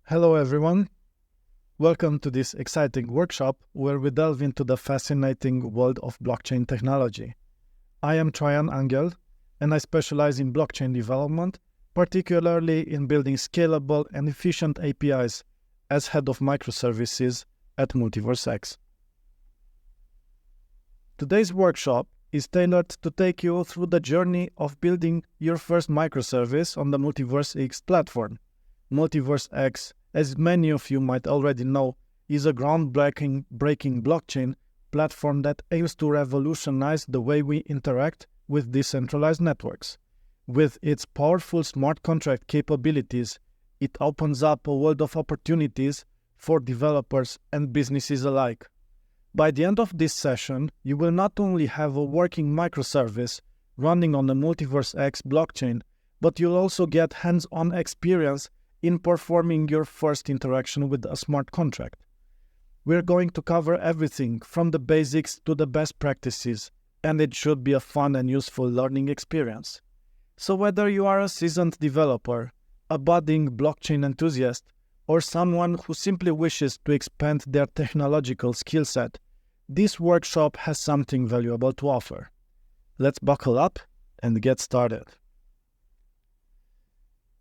Hello everyone, welcome to this exciting workshop where we delve into the fascinating world of blockchain technology. I am Traian Angel and I specialize in blockchain development, particularly in building scalable and efficient APIs as head of microservices at MultiversX. Today's workshop is tailored to take you through the journey of building your first microservice on the MultiversX platform. MultiversX, as many of you might already know, is a groundbreaking blockchain platform that aims to revolutionize the way we interact with decentralized networks. With its powerful smart contract capabilities, it opens up a world of opportunities for developers and businesses alike. By the end of this session, you will not only have a working microservice running on the MultiversX blockchain, but you'll also get hands-on experience in performing your first interaction with a smart contract. We're going to cover everything from the basics to the best practices, and it should be a fun and useful learning experience. So whether you are a seasoned developer, a budding blockchain enthusiast, or someone who simply wishes to expand their technological skill set, this workshop has something valuable to offer. Let's buckle up and get started.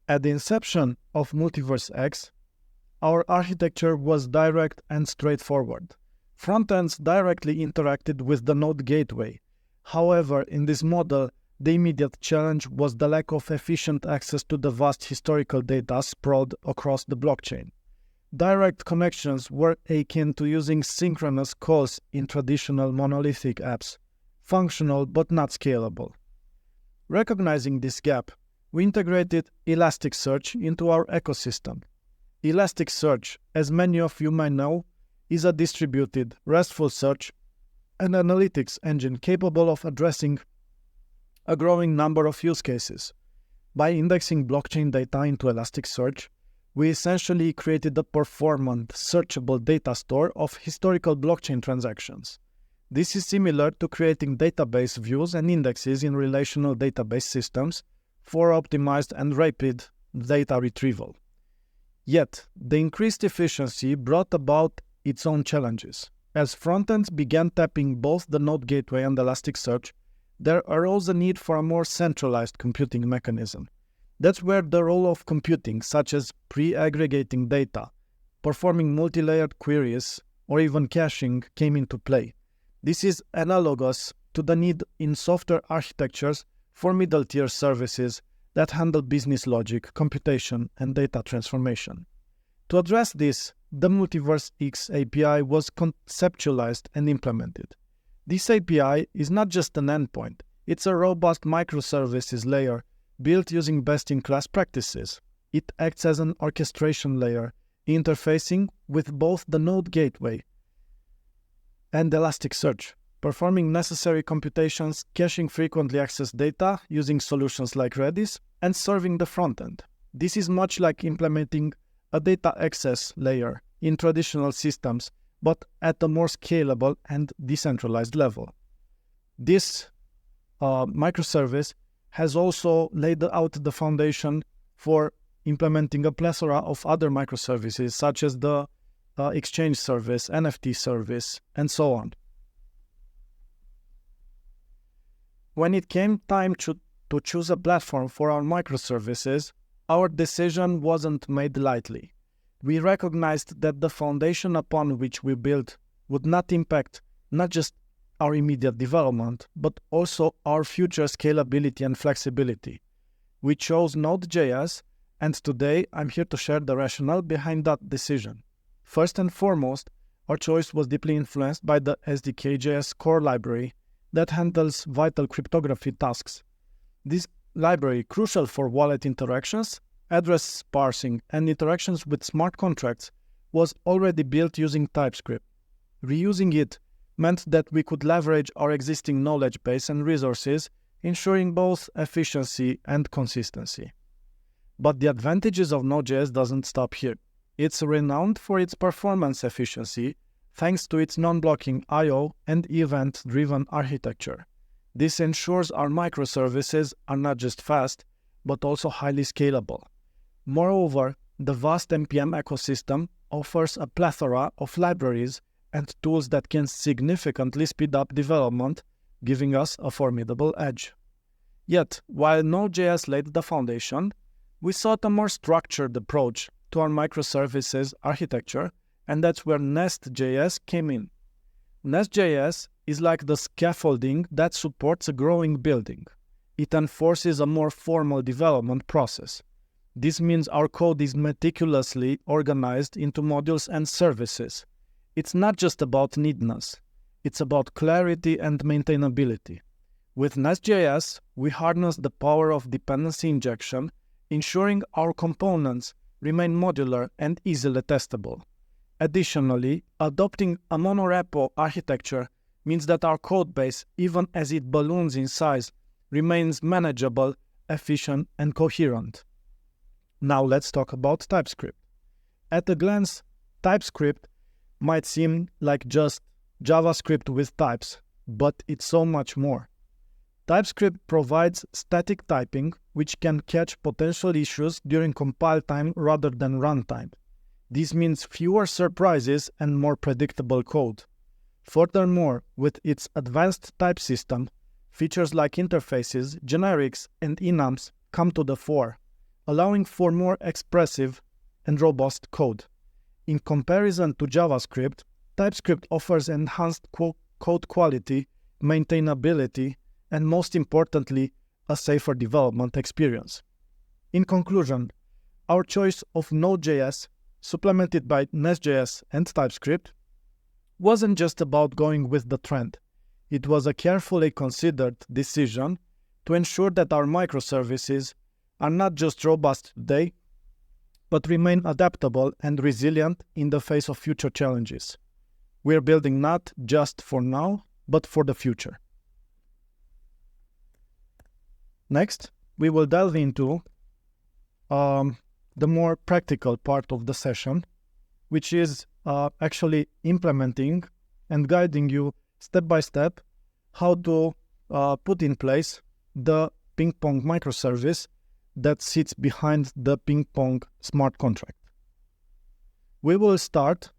At the inception of MultiversX, our architecture was direct and straightforward. Front-ends directly interacted with the node gateway. However, in this model, the immediate challenge was the lack of efficient access to the vast historical data sprawled across the blockchain. Direct connections were akin to using synchronous calls in traditional monolithic apps, functional but not scalable. Recognizing this gap, we integrated ElasticSearch into our ecosystem. ElasticSearch, as many of you might know, is a distributed, RESTful search and analytics engine capable of addressing a growing number of use cases. By indexing blockchain data into Elasticsearch, we essentially created a performant, searchable data store of historical blockchain transactions. This is similar to creating database views and indexes in relational database systems for optimized and rapid data retrieval. Yet, the increased efficiency brought about its own challenges. As frontends began tapping both the node gateway and Elasticsearch, there arose a need for a more centralized computing mechanism. That's where the role of computing, such as pre-aggregating data, performing multi-layered queries, or even caching, came into play. This is analogous to the need in software architectures for middle-tier services that handle business logic, computation, and data transformation. To address this, the MultiversX API was conceptualized and implemented. This API is not just an endpoint, it's a robust microservices layer built using best-in-class practices. It acts as an orchestration layer, interfacing with both the node gateway and Elasticsearch, performing necessary computations, caching frequently accessed data using solutions like Redis, and serving the frontend. This is much like implementing a data access layer in traditional systems, but at a more scalable and decentralized level. This microservice has also laid out the foundation for implementing a plethora of other microservices, such as the exchange service, NFT service, and so on. When it came time to choose a platform for our microservices, our decision wasn't made lightly. We recognized that the foundation upon which we built would not impact not just our immediate development, but also our future scalability and flexibility. We chose Node.js, and today I'm here to share the rationale behind that decision. First and foremost, our choice was deeply influenced by the SDK.js core library that handles vital cryptography tasks. This library, crucial for wallet interactions, address parsing, and interactions with smart contracts, was already built using TypeScript. Reusing it meant that we could leverage our existing knowledge base and resources, ensuring both efficiency and consistency. But the advantages of Node.js doesn't stop here. It's renowned for its performance efficiency, thanks to its non-blocking I/O and event-driven architecture. This ensures our microservices are not just fast, but also highly scalable. Moreover, the vast NPM ecosystem offers a plethora of libraries and tools that can significantly speed up development, giving us a formidable edge. Yet, while Node.js laid the foundation, we sought a more structured approach to our microservices architecture, and that's where Nest.js came in. Nest.js is like the scaffolding that supports a growing building. It enforces a more formal development process. This means our code is meticulously organized into modules and services. It's not just about neatness, it's about clarity and maintainability. With Nest.js, we harness the power of dependency injection, ensuring our components remain modular and easily testable. Additionally, adopting a monorepo architecture means that our codebase, even as it balloons in size, remains manageable, efficient, and coherent. Now let's talk about TypeScript. At a glance, TypeScript might seem like just JavaScript with types, but it's so much more. TypeScript provides static typing, which can catch potential issues during compile time rather than runtime. This means fewer surprises and more predictable code. Furthermore, with its advanced type system, features like interfaces, generics, and enums come to the fore, allowing for more expressive and robust code. In comparison to JavaScript, TypeScript offers enhanced code quality, maintainability, and most importantly, a safer development experience. In conclusion, our choice of Node.js, supplemented by Nest.js and TypeScript, wasn't just about going with the trend. It was a carefully considered decision to ensure that our microservices are not just robust today, but remain adaptable and resilient in the face of future challenges. We are building not just for now, but for the future. Next, we will delve into the more practical part of the session, which is actually implementing and guiding you step by step how to put in place the ping pong microservice that sits behind the ping pong smart contract. We will start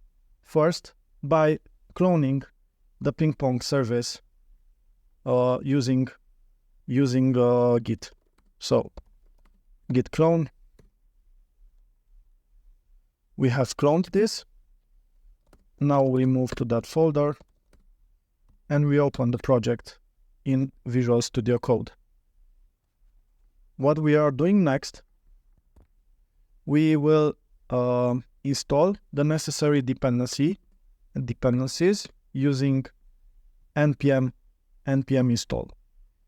first by cloning the ping pong service using Git. So git clone. We have cloned this. Now we move to that folder and we open the project in Visual Studio Code. What we are doing next, we will install the necessary dependencies using npm install.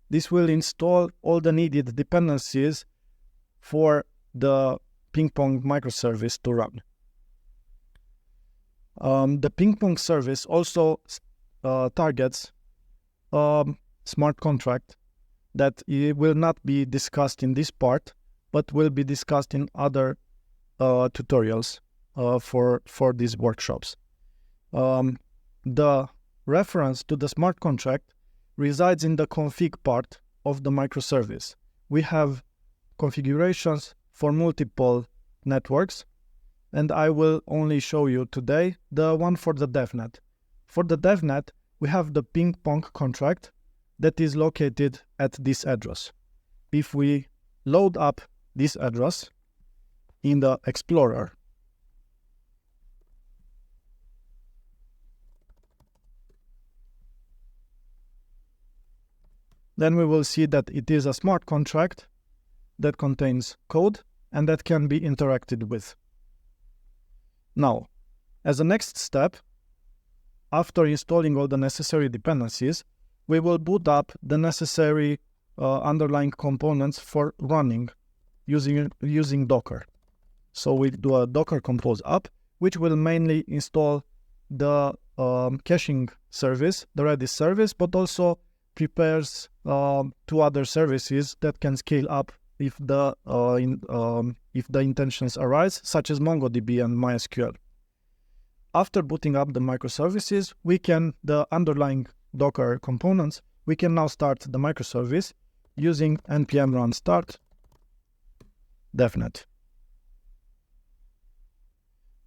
This will install all the needed dependencies for the ping pong microservice to run. The ping pong service also targets smart contract that will not be discussed in this part, but will be discussed in other tutorials for these workshops. The reference to the smart contract resides in the config part of the microservice. We have configurations for multiple networks, and I will only show you today the one for the DevNet. For the DevNet, we have the ping pong contract that is located at this address. If we load up this address in the Explorer, then we will see that it is a smart contract that contains code and that can be interacted with. Now, as a next step, after installing all the necessary dependencies, we will boot up the necessary underlying components for running using Docker. So we do a Docker compose up, which will mainly install the caching service, the Redis service, but also prepares two other services that can scale up if the intentions arise, such as MongoDB and MySQL. After booting up the microservices, the underlying Docker components, we can now start the microservice using npm run start devnet.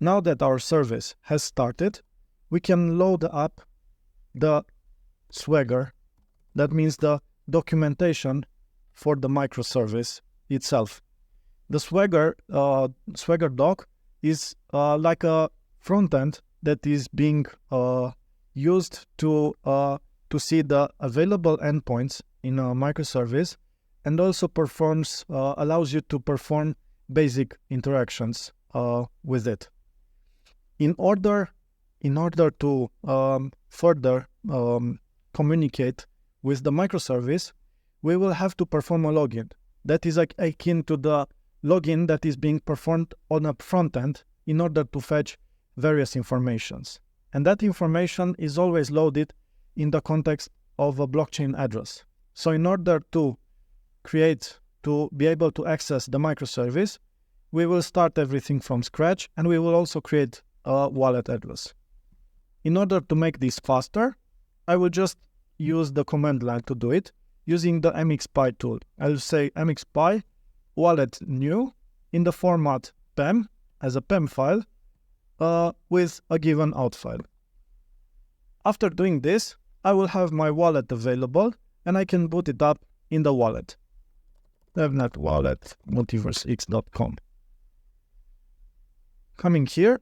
Now that our service has started, we can load up the Swagger. That means the documentation for the microservice itself. The Swagger doc is like a front end that is being used to see the available endpoints in a microservice, and also allows you to perform basic interactions with it. In order to further communicate with the microservice, we will have to perform a login. That is akin to the login that is being performed on a front end in order to fetch various informations. And that information is always loaded in the context of a blockchain address. So in order to be able to access the microservice, we will start everything from scratch, and we will also create a wallet address. In order to make this faster, I will just use the command line to do it using the mxpy tool. I'll say mxpy wallet new in the format PEM as a PEM file with a given out file. After doing this, I will have my wallet available, and I can boot it up in the wallet. DevNet wallet multiversx.com. Coming here,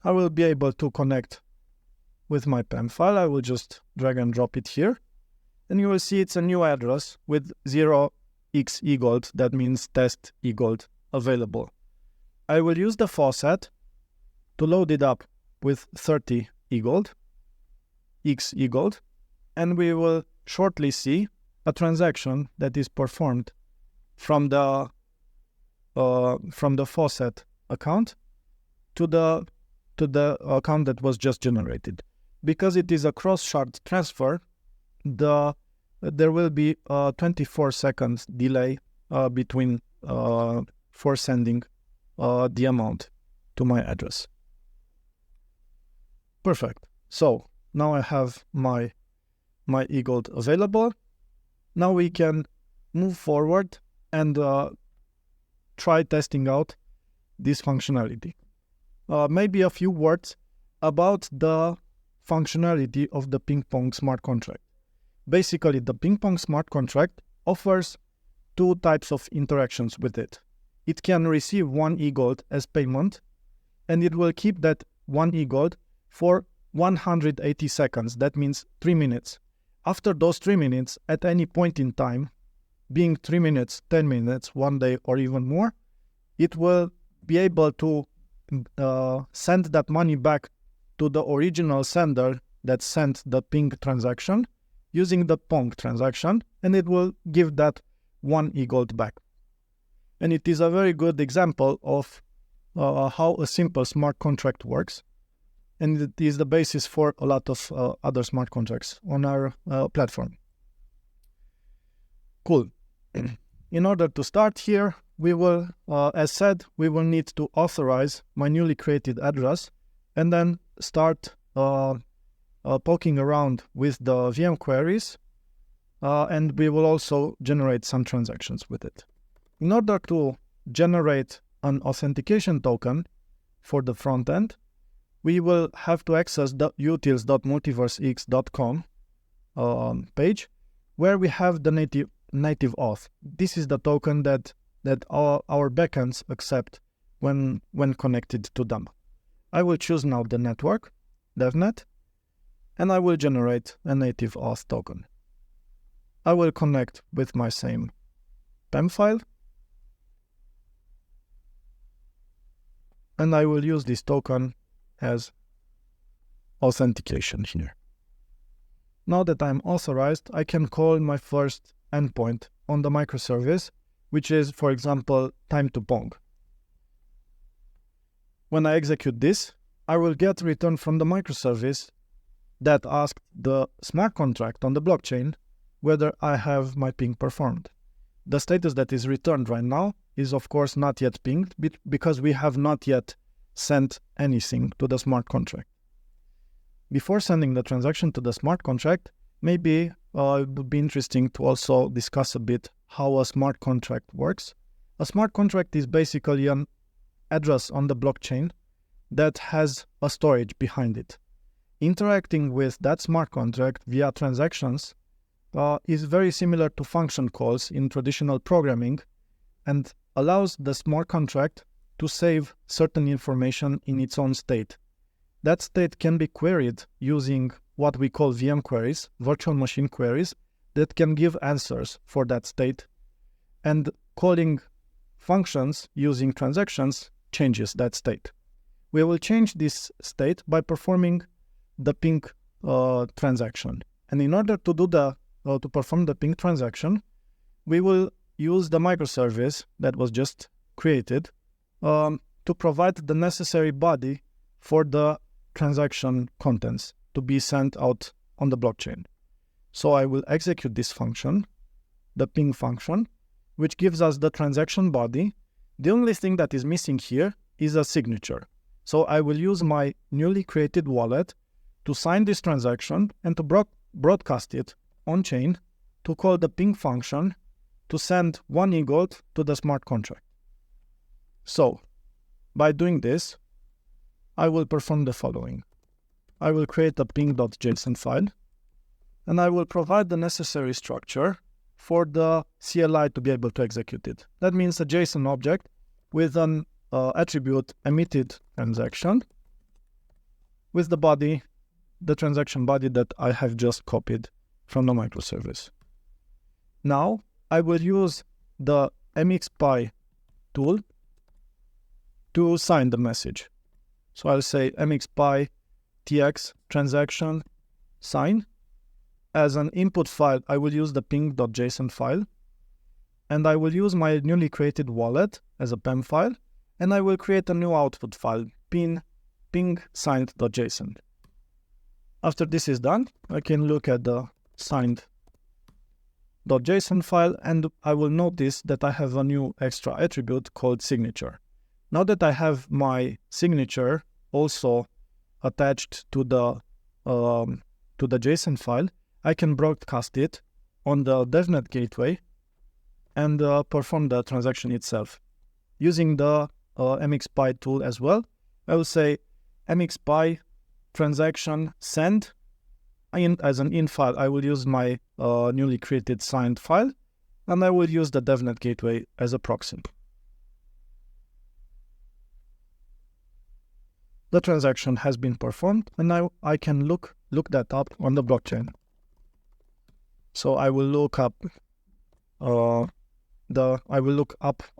I will be able to connect with my PEM file. I will just drag and drop it here, and you will see it's a new address with 0x eGold, that means test eGold, available. I will use the faucet to load it up with 30 eGold, x eGold, and we will shortly see a transaction that is performed from the faucet account to the account that was just generated. Because it is a cross-shard transfer, there will be a 24 seconds delay between for sending the amount to my address. Perfect. So now I have my eGold available. Now we can move forward and try testing out this functionality. Maybe a few words about the functionality of the Ping Pong smart contract. Basically, the Ping Pong smart contract offers two types of interactions with it. It can receive 1 eGold as payment, and it will keep that 1 eGold for 180 seconds. That means 3 minutes. After those 3 minutes, at any point in time, being 3 minutes, 10 minutes, 1 day, or even more, it will be able to send that money back to the original sender that sent the Ping transaction using the Pong transaction, and it will give that 1 eGold back. And it is a very good example of how a simple smart contract works, and it is the basis for a lot of other smart contracts on our platform. Cool. In order to start here, we will, as said, we will need to authorize my newly created address and then start poking around with the VM queries, and we will also generate some transactions with it. In order to generate an authentication token for the front end, we will have to access the utils.multiversx.com page, where we have the native auth. This is the token that our backends accept when connected to them. I will choose now the network, DevNet, and I will generate a native auth token. I will connect with my same PEM file, and I will use this token as authentication here. Now that I'm authorized, I can call my first endpoint on the microservice, which is, for example, time to Pong. When I execute this, I will get return from the microservice that asked the smart contract on the blockchain whether I have my ping performed. The status that is returned right now is of course not yet pinged because we have not yet sent anything to the smart contract. Before sending the transaction to the smart contract, maybe it would be interesting to also discuss a bit how a smart contract works. A smart contract is basically an address on the blockchain that has a storage behind it. Interacting with that smart contract via transactions is very similar to function calls in traditional programming and allows the smart contract to save certain information in its own state. That state can be queried using what we call VM queries, virtual machine queries, that can give answers for that state. And calling functions using transactions changes that state. We will change this state by performing the ping transaction. And in order to do to perform the ping transaction, we will use the microservice that was just created to provide the necessary body for the transaction contents to be sent out on the blockchain. So I will execute this function, the ping function, which gives us the transaction body. The only thing that is missing here is a signature. So I will use my newly created wallet to sign this transaction and to broadcast it on chain to call the ping function to send 1 EGOT to the smart contract. So by doing this, I will perform the following. I will create a ping.json file and I will provide the necessary structure for the CLI to be able to execute it. That means a JSON object with an attribute emitted transaction with the body, the transaction body that I have just copied from the microservice. Now I will use the mxpy tool to sign the message. So I'll say mxpy tx transaction sign. As an input file, I will use the ping.json file, and I will use my newly created wallet as a PEM file, and I will create a new output file, ping signed.json. After this is done, I can look at the signed.json file, and I will notice that I have a new extra attribute called signature. Now that I have my signature also attached to the JSON file, I can broadcast it on the DevNet gateway and perform the transaction itself. Using the mxpy tool as well, I will say mxpy transaction send. As an in file, I will use my newly created signed file, and I will use the DevNet gateway as a proxy. The transaction has been performed, and now I can look that up on the blockchain. So I will look up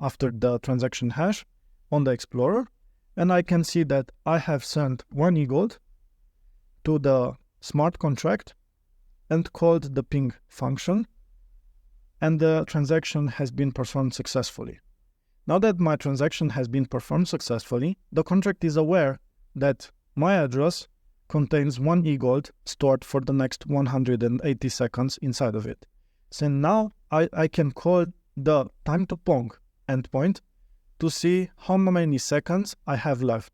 after the transaction hash on the Explorer, and I can see that I have sent 1 EGOT to the smart contract and called the ping function, and the transaction has been performed successfully. Now that my transaction has been performed successfully, the contract is aware that my address contains 1 EGOT stored for the next 180 seconds inside of it. So now I can call the time to pong endpoint to see how many seconds I have left.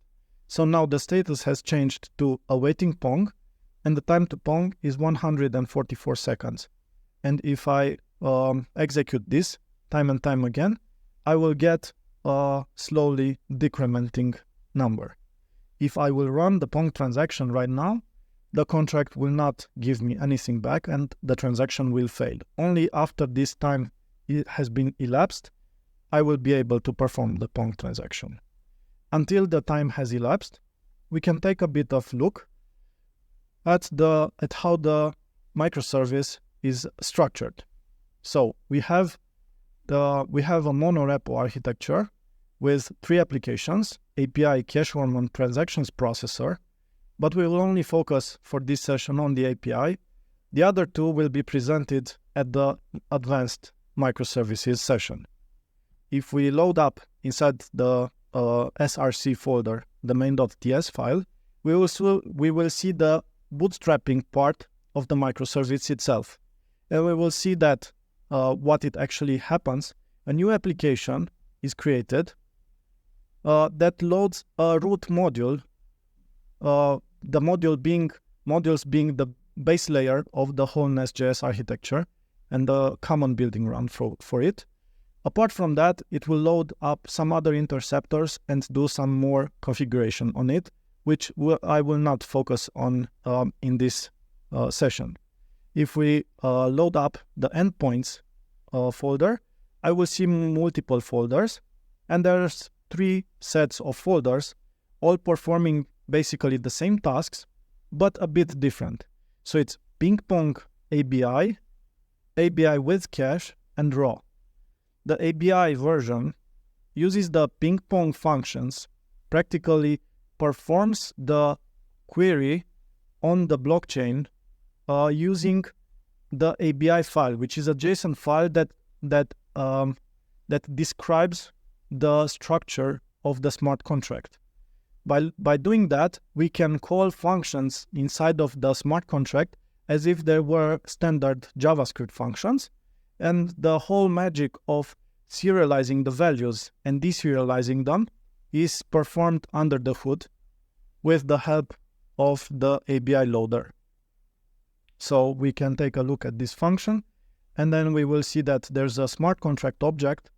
So now the status has changed to awaiting pong, and the time to pong is 144 seconds. And if I execute this time and time again, I will get a slowly decrementing number. If I will run the pong transaction right now, the contract will not give me anything back and the transaction will fail. Only after this time has been elapsed, I will be able to perform the pong transaction. Until the time has elapsed, we can take a bit of look at how the microservice is structured. So we have a monorepo architecture with 3 applications: API, cache-warm, and transactions processor, but we will only focus for this session on the API. The other 2 will be presented at the advanced microservices session. If we load up inside the src folder the main.ts file, we will see the bootstrapping part of the microservice itself. And we will see that what it actually happens, a new application is created that loads a root module, the modules being the base layer of the whole Nest.js architecture and the common building ground for it. Apart from that, it will load up some other interceptors and do some more configuration on it, which I will not focus on in this session. If we load up the endpoints folder, I will see multiple folders, and there's 3 sets of folders, all performing basically the same tasks, but a bit different. So it's ping pong ABI, ABI with cache, and raw. The ABI version uses the ping pong functions, practically performs the query on the blockchain using the ABI file, which is a JSON file that describes the structure of the smart contract. By doing that, we can call functions inside of the smart contract as if they were standard JavaScript functions, and the whole magic of serializing the values and deserializing them is performed under the hood with the help of the ABI loader. So we can take a look at this function, and then we will see that there's a smart contract object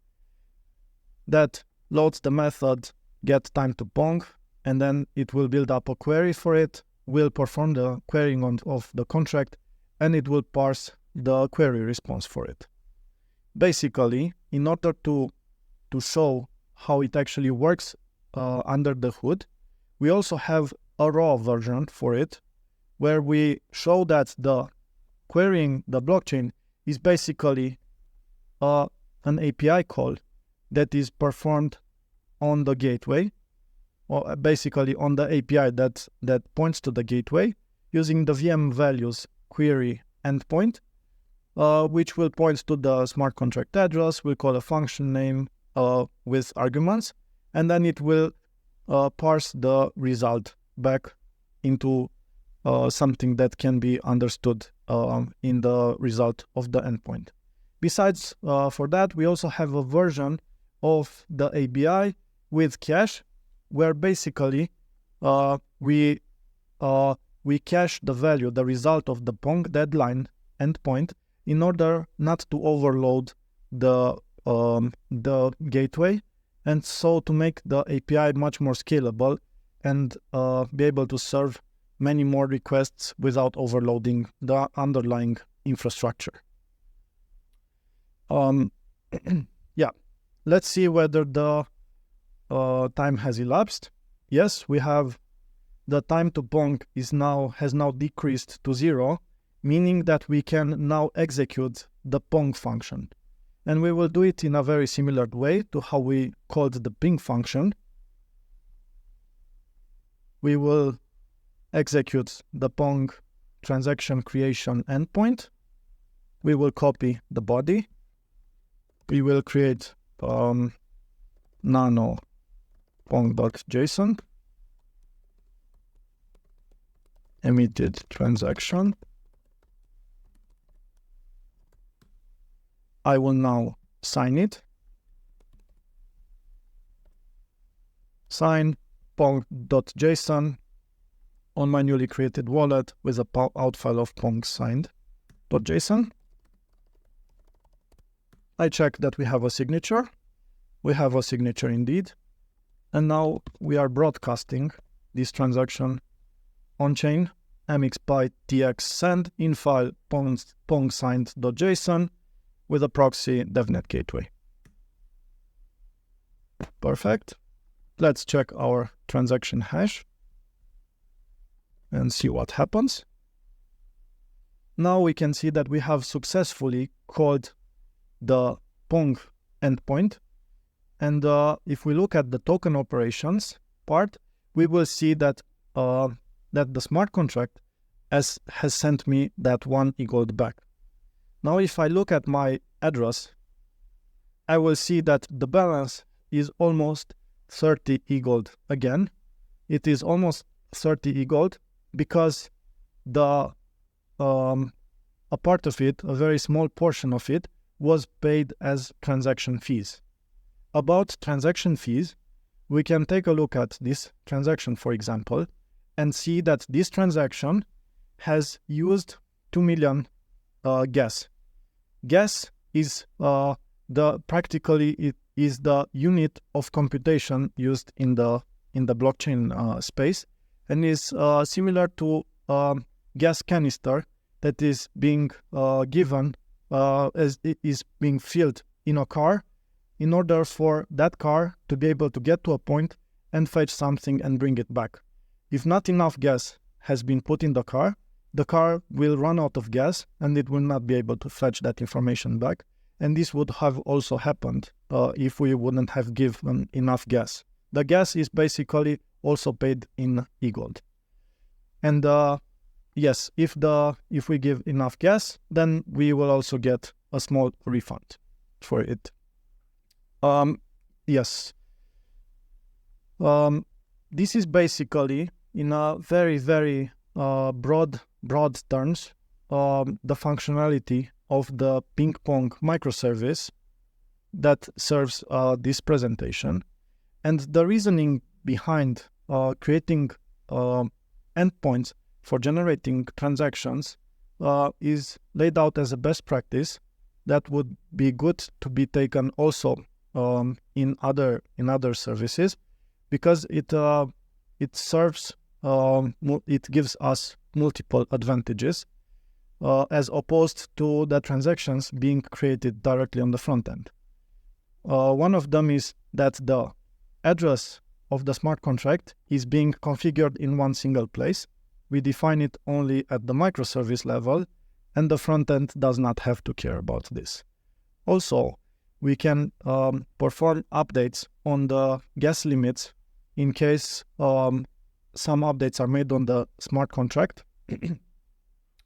that loads the method getTimeToPong, and then it will build up a query for it, will perform the querying of the contract, and it will parse the query response for it. Basically, in order to show how it actually works under the hood, we also have a raw version for it, where we show that the querying the blockchain is basically an API call that is performed on the gateway, or basically on the API that points to the gateway, using the VM values query endpoint, which will point to the smart contract address. We'll call a function name with arguments, and then it will parse the result back into something that can be understood in the result of the endpoint. Besides, for that, we also have a version of the ABI with cache, where basically we cache the value, the result of the Pong deadline endpoint, in order not to overload the gateway, and so to make the API much more scalable and be able to serve many more requests without overloading the underlying infrastructure. Yeah, let's see whether the time has elapsed. Yes, we have the time to Pong has now decreased to 0, meaning that we can now execute the Pong function. And we will do it in a very similar way to how we called the ping function. We will execute the Pong transaction creation endpoint. We will copy the body. We will create nano pong.json, emitted transaction. I will now sign it. Sign pong.json on my newly created wallet with a out file of pong signed.json. I check that we have a signature. We have a signature indeed. And now we are broadcasting this transaction on chain mxpy tx send in file pong signed.json with a proxy devnet gateway. Perfect. Let's check our transaction hash and see what happens. Now we can see that we have successfully called the Pong endpoint. And if we look at the token operations part, we will see that that the smart contract has sent me that 1 gold back. Now, if I look at my address, I will see that the balance is almost 30 gold again. It is almost 30 gold because a part of it, a very small portion of it, was paid as transaction fees. About transaction fees, we can take a look at this transaction, for example, and see that this transaction has used 2 million gas. Gas is practically it is the unit of computation used in the blockchain space, and is similar to gas canister that is being given as it is being filled in a car in order for that car to be able to get to a point and fetch something and bring it back. If not enough gas has been put in the car will run out of gas and it will not be able to fetch that information back. And this would have also happened if we wouldn't have given enough gas. The gas is basically also paid in e-gold. And yes, if we give enough gas, then we will also get a small refund for it. Yes. This is basically, in a very, very broad terms, the functionality of the ping pong microservice that serves this presentation. And the reasoning behind creating endpoints for generating transactions is laid out as a best practice that would be good to be taken also in other services, because it serves it gives us multiple advantages as opposed to the transactions being created directly on the front end. One of them is that the address of the smart contract is being configured in one single place. We define it only at the microservice level, and the front end does not have to care about this. Also, we can perform updates on the gas limits in case some updates are made on the smart contract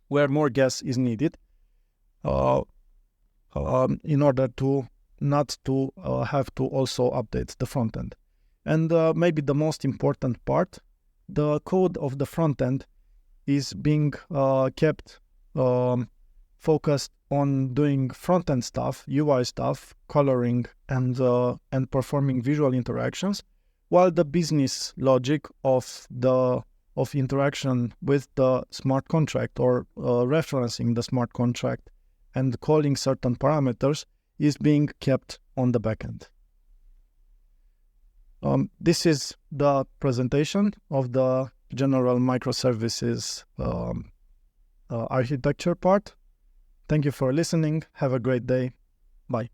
where more gas is needed in order to not to have to also update the front end. And maybe the most important part, the code of the front end is being kept focused on doing front end stuff, UI stuff, coloring, and performing visual interactions, while the business logic of interaction with the smart contract or referencing the smart contract and calling certain parameters is being kept on the backend. This is the presentation of the general microservices architecture part. Thank you for listening. Have a great day. Bye.